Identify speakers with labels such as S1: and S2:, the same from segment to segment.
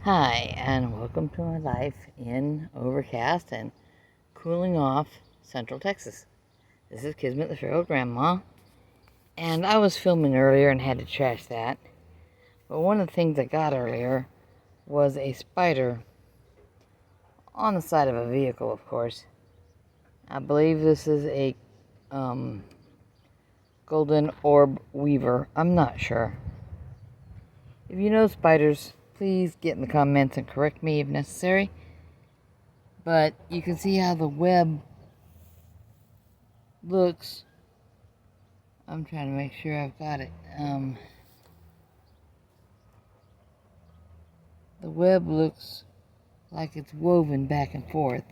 S1: Hi, and welcome to my life in overcast and cooling off Central Texas. This is Kismet, the feral grandma, and I was filming earlier and had to trash that. But one of the things I got earlier was a spider on the side of a vehicle, of course. I believe this is a golden orb weaver. I'm not sure. If you know spiders, please get in the comments and correct me if necessary. But you can see how the web looks. I'm trying to make sure I've got it. The web looks like it's woven back and forth.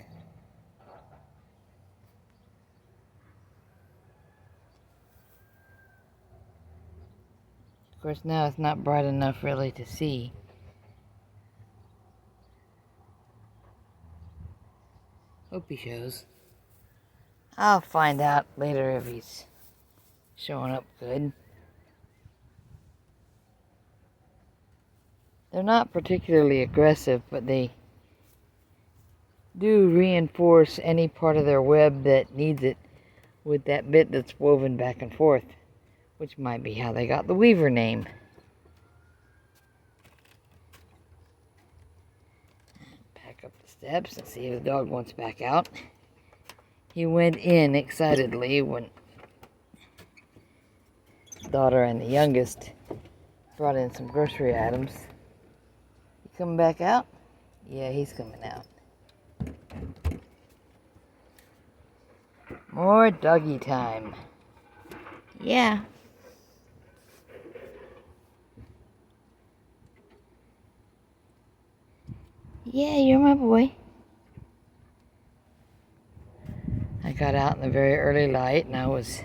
S1: Of course, now it's not bright enough really to see. Hope he shows. I'll find out later if he's showing up good. They're not particularly aggressive, but they do reinforce any part of their web that needs it with that bit that's woven back and forth, which might be how they got the weaver name. Back up the steps and see if the dog wants back out. He went in excitedly when daughter and the youngest brought in some grocery items. You coming back out? Yeah, he's coming out. More doggy time. Yeah. Yeah, you're my boy. I got out in the very early light and I was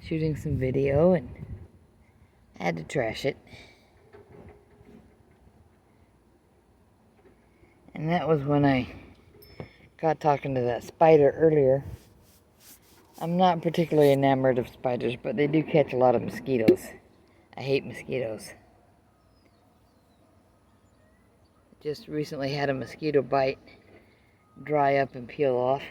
S1: shooting some video and I had to trash it. And that was when I got talking to that spider earlier. I'm not particularly enamored of spiders, but they do catch a lot of mosquitoes. I hate mosquitoes. Just recently had a mosquito bite dry up and peel off.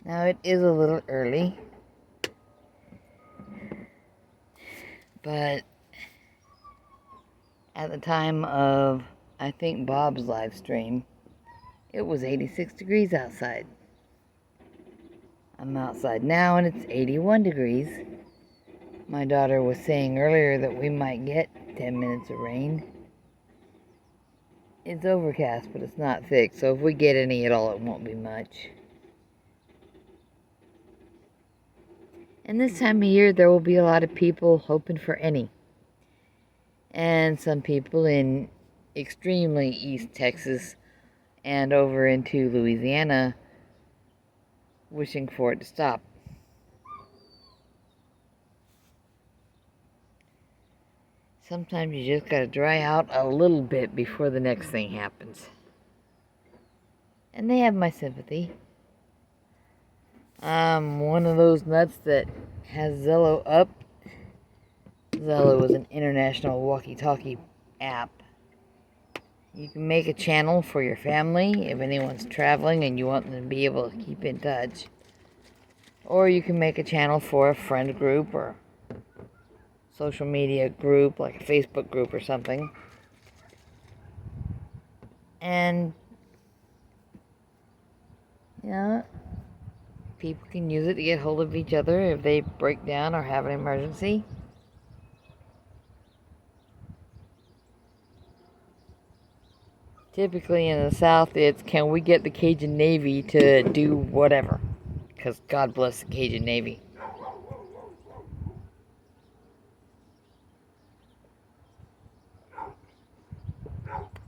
S1: Now it is a little early, but at the time of, I think, Bob's live stream, it was 86 degrees outside. I'm outside now and it's 81 degrees. My daughter was saying earlier that we might get 10 minutes of rain. It's overcast, but it's not thick, so if we get any at all, it won't be much. And this time of year, there will be a lot of people hoping for any. And some people in extremely East Texas and over into Louisiana wishing for it to stop. Sometimes you just gotta dry out a little bit before the next thing happens. And they have my sympathy. I'm one of those nuts that has Zello up. Zello is an international walkie-talkie app. You can make a channel for your family if anyone's traveling and you want them to be able to keep in touch. Or you can make a channel for a friend group or social media group, like a Facebook group or something. And, you know, people can use it to get hold of each other if they break down or have an emergency. Typically in the South, it's can we get the Cajun Navy to do whatever? Because God bless the Cajun Navy.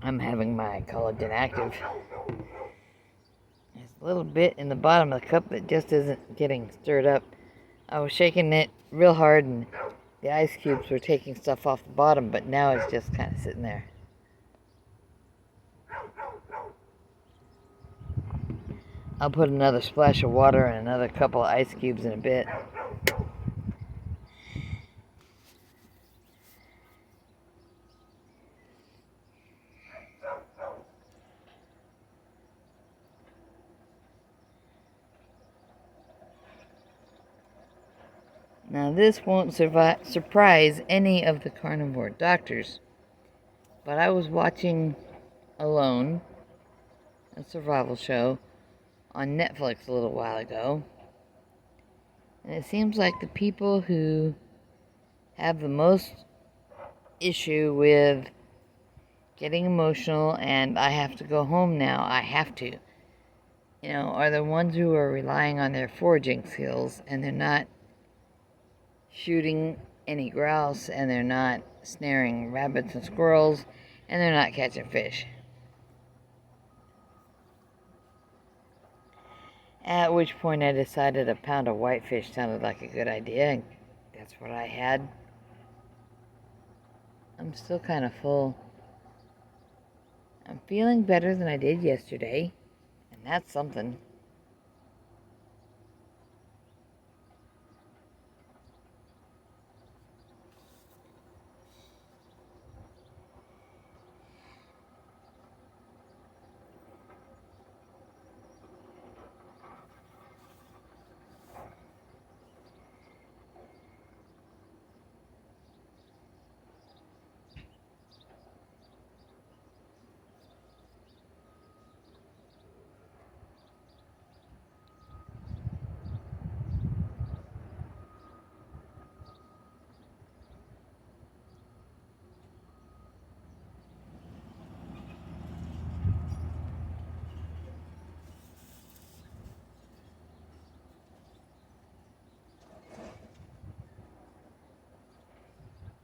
S1: I'm having my collagen active. There's a little bit in the bottom of the cup that just isn't getting stirred up. I was shaking it real hard and the ice cubes were taking stuff off the bottom, but now it's just kind of sitting there. I'll put another splash of water and another couple of ice cubes in a bit. Now this won't surprise any of the carnivore doctors, but I was watching Alone, a survival show, on Netflix a little while ago, and it seems like the people who have the most issue with getting emotional and I have to go home now, I have to, are the ones who are relying on their foraging skills, and they're not shooting any grouse, and they're not snaring rabbits and squirrels, and they're not catching fish. At which point I decided a pound of whitefish sounded like a good idea, and that's what I had. I'm still kind of full. I'm feeling better than I did yesterday, and that's something.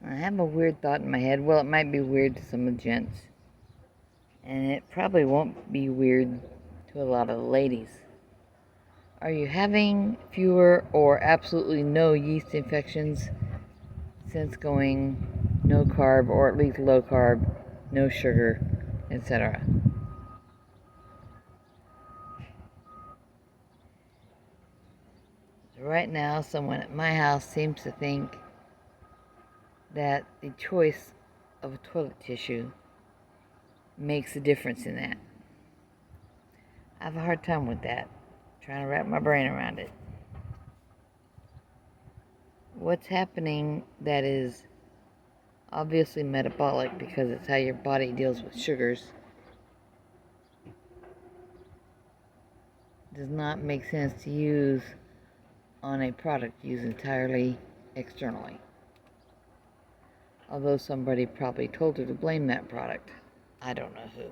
S1: I have a weird thought in my head. Well, it might be weird to some of the gents, and it probably won't be weird to a lot of the ladies. Are you having fewer or absolutely no yeast infections since going no carb, or at least low carb, no sugar, etc.? Right now, someone at my house seems to think that the choice of a toilet tissue makes a difference in that. I have a hard time with that, trying to wrap my brain around it. What's happening that is obviously metabolic, because it's how your body deals with sugars, does not make sense to use on a product used entirely externally. Although somebody probably told her to blame that product. I don't know who.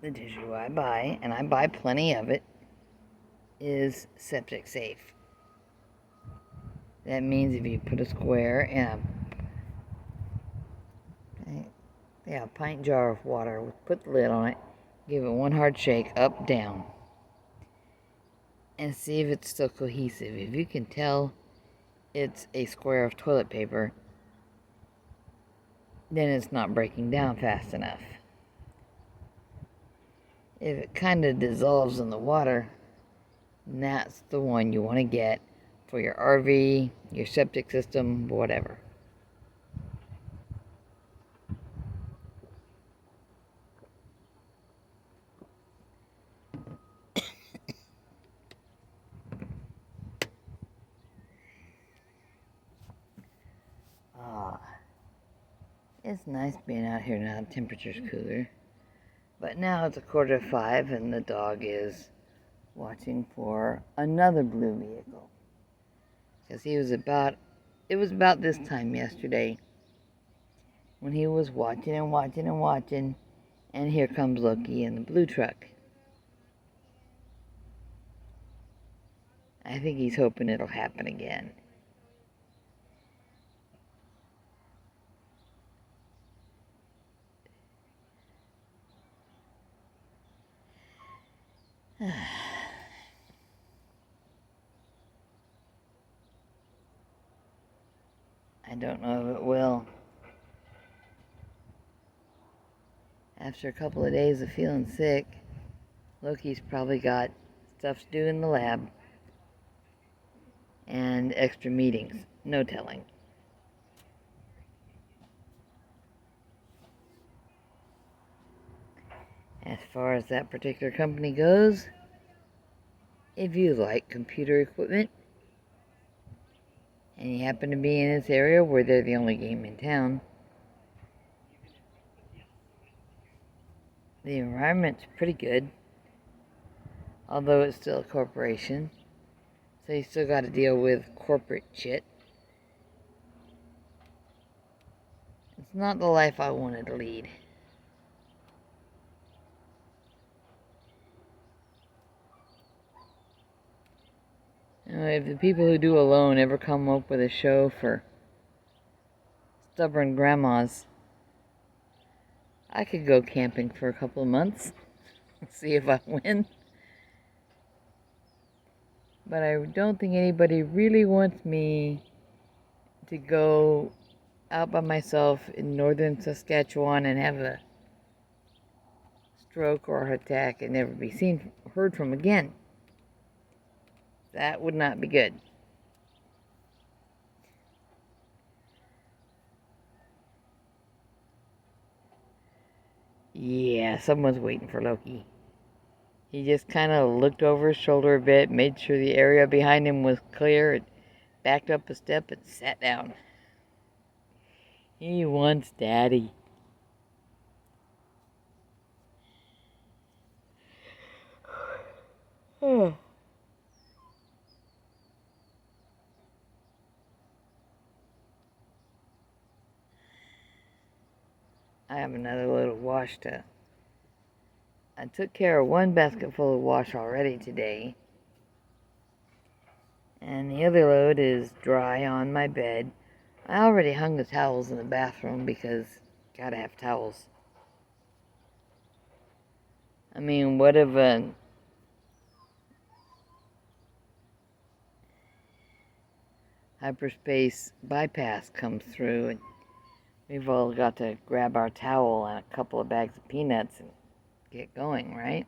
S1: The tissue I buy, and I buy plenty of it, is septic safe. That means if you put a square in a pint jar of water, put the lid on it, give it one hard shake, up, down, and see if it's still cohesive. If you can tell it's a square of toilet paper, then it's not breaking down fast enough. If it kind of dissolves in the water, that's the one you want to get for your RV, your septic system, whatever. It's nice being out here now. The temperature's cooler. But now it's 4:45 and the dog is watching for another blue vehicle. Because it was about this time yesterday when he was watching and watching and watching, and here comes Loki in the blue truck. I think he's hoping it'll happen again. I don't know if it will. After a couple of days of feeling sick, Loki's probably got stuff to do in the lab and extra meetings. No telling. As far as that particular company goes, if you like computer equipment and you happen to be in this area where they're the only game in town, the environment's pretty good, although it's still a corporation, so you still got to deal with corporate shit. It's not the life I wanted to lead. If the people who do Alone ever come up with a show for stubborn grandmas, I could go camping for a couple of months, see if I win. But I don't think anybody really wants me to go out by myself in northern Saskatchewan and have a stroke or a heart attack and never be heard from again. That would not be good. Yeah, someone's waiting for Loki. He just kind of looked over his shoulder a bit, made sure the area behind him was clear, and backed up a step and sat down. He wants Daddy. I have another load of wash to... I took care of one basket full of wash already today. And the other load is dry on my bed. I already hung the towels in the bathroom because gotta have towels. I mean, what if a hyperspace bypass comes through and we've all got to grab our towel and a couple of bags of peanuts and get going, right?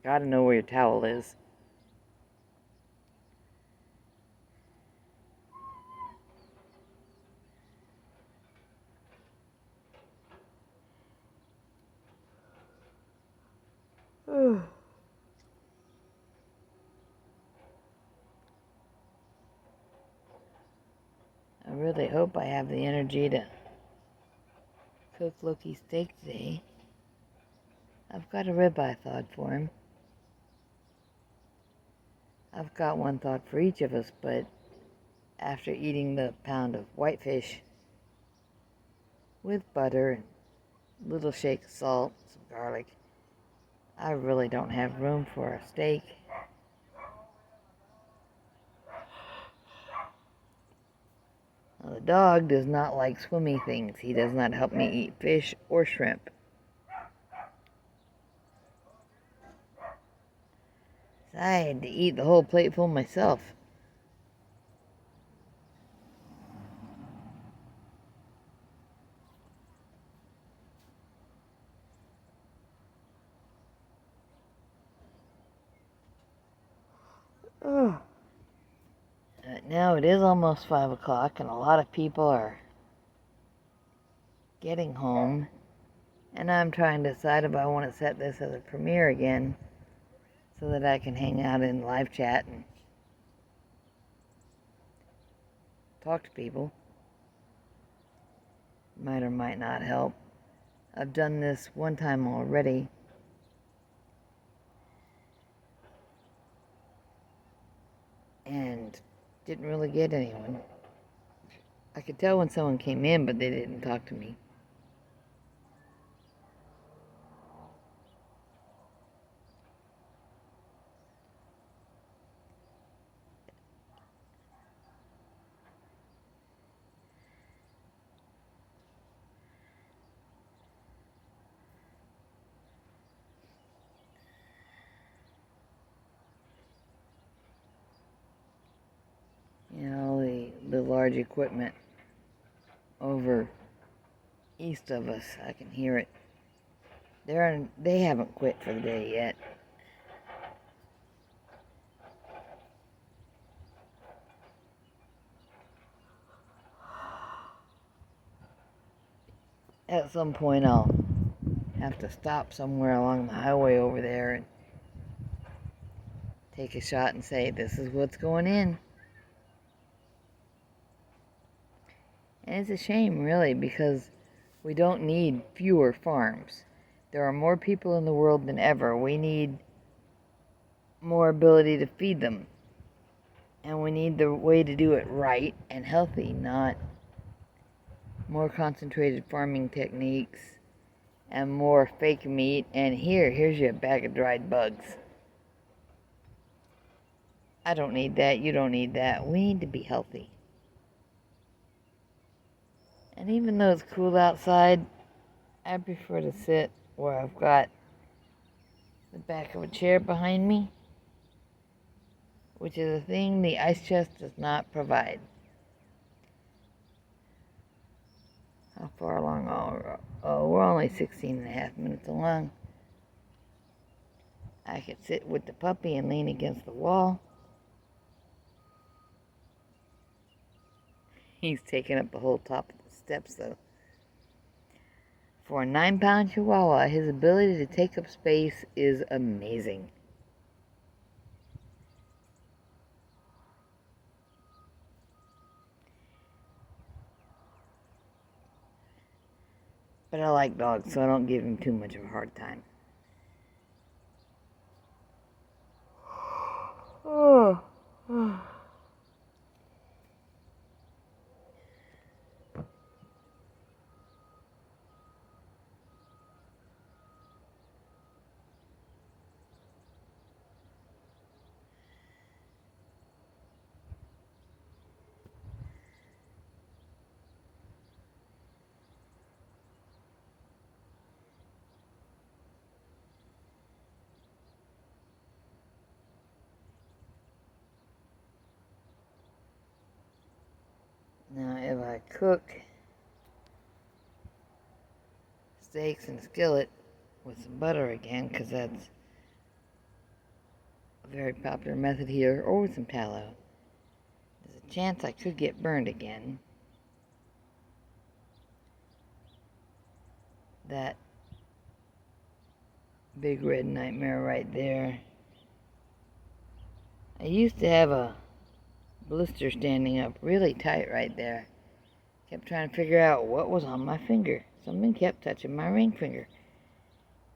S1: Gotta know where your towel is. I really hope I have the energy to cook Loki's steak today. I've got a ribeye thawed for him. I've got one thawed for each of us, but after eating the pound of whitefish with butter and a little shake of salt, some garlic, I really don't have room for a steak. Now, the dog does not like swimmy things. He does not help me eat fish or shrimp. So I had to eat the whole plateful myself. Now it is almost 5 o'clock and a lot of people are getting home. And I'm trying to decide if I want to set this as a premiere again so that I can hang out in live chat and talk to people. Might or might not help. I've done this one time already. And didn't really get anyone. I could tell when someone came in, but they didn't talk to me. large equipment over east of us. I can hear it. They haven't quit for the day yet. At some point I'll have to stop somewhere along the highway over there and take a shot and say, this is what's going in. And it's a shame, really, because we don't need fewer farms. There are more people in the world than ever. We need more ability to feed them. And we need the way to do it right and healthy, not more concentrated farming techniques and more fake meat. And here's your bag of dried bugs. I don't need that. You don't need that. We need to be healthy. And even though it's cool outside, I prefer to sit where I've got the back of a chair behind me, which is a thing the ice chest does not provide. How far along? Oh, we're only 16 and a half minutes along. I could sit with the puppy and lean against the wall. He's taking up the whole top of the steps, though. For a 9-pound Chihuahua, his ability to take up space is amazing. But I like dogs, so I don't give him too much of a hard time. Oh. Now, if I cook steaks in a skillet with some butter again, because that's a very popular method here, or with some tallow, there's a chance I could get burned again. That big red nightmare right there. I used to have a blister standing up really tight right there. Kept trying to figure out what was on my finger. Something kept touching my ring finger.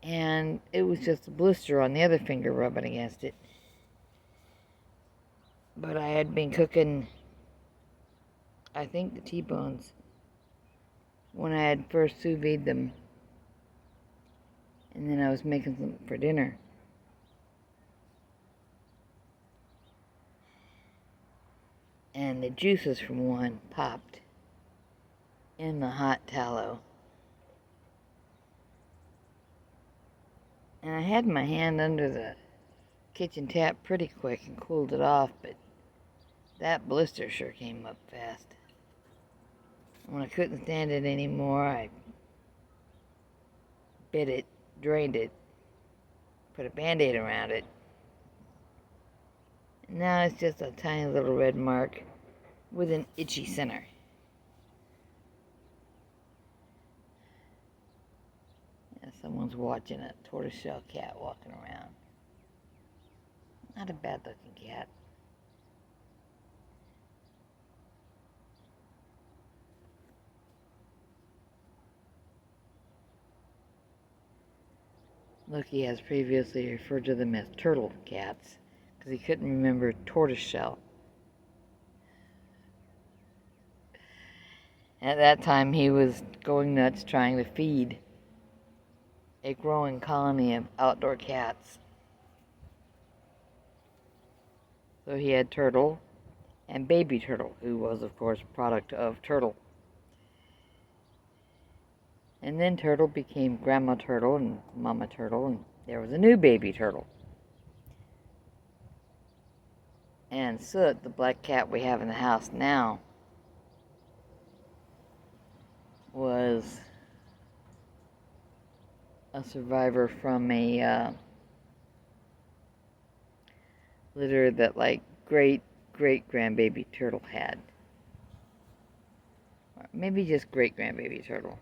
S1: And it was just a blister on the other finger rubbing against it. But I had been cooking, I think, the T-bones when I had first sous vide them. And then I was making some for dinner. And the juices from one popped in the hot tallow. And I had my hand under the kitchen tap pretty quick and cooled it off, but that blister sure came up fast. When I couldn't stand it anymore, I bit it, drained it, put a Band-Aid around it. And now it's just a tiny little red mark with an itchy center. Yeah, someone's watching a tortoiseshell cat walking around. Not a bad looking cat. Loki has previously referred to them as turtle cats because he couldn't remember tortoiseshell. At that time, he was going nuts trying to feed a growing colony of outdoor cats. So he had Turtle and Baby Turtle, who was, of course, a product of Turtle. And then Turtle became Grandma Turtle and Mama Turtle, and there was a new Baby Turtle. And Soot, the black cat we have in the house now, was a survivor from a litter that like great grandbaby turtle had. Or maybe just great grandbaby turtle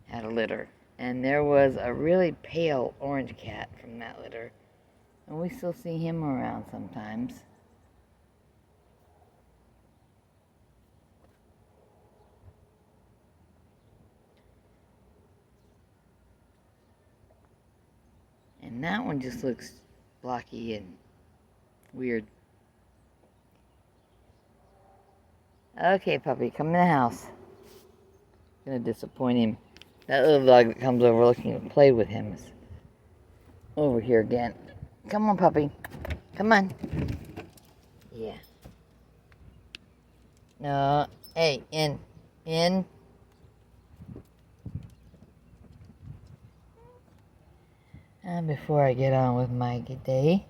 S1: had a litter. And there was a really pale orange cat from that litter. And we still see him around sometimes. And that one just looks blocky and weird. Okay, puppy, come in the house. Gonna disappoint him. That little dog that comes over looking to play with him is over here again. Come on, puppy. Come on. Yeah. No. Hey, in. In. And before I get on with my good day,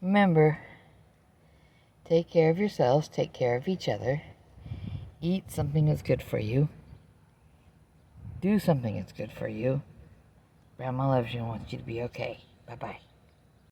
S1: remember, take care of yourselves, take care of each other, eat something that's good for you, do something that's good for you. Grandma loves you and wants you to be okay. Bye-bye.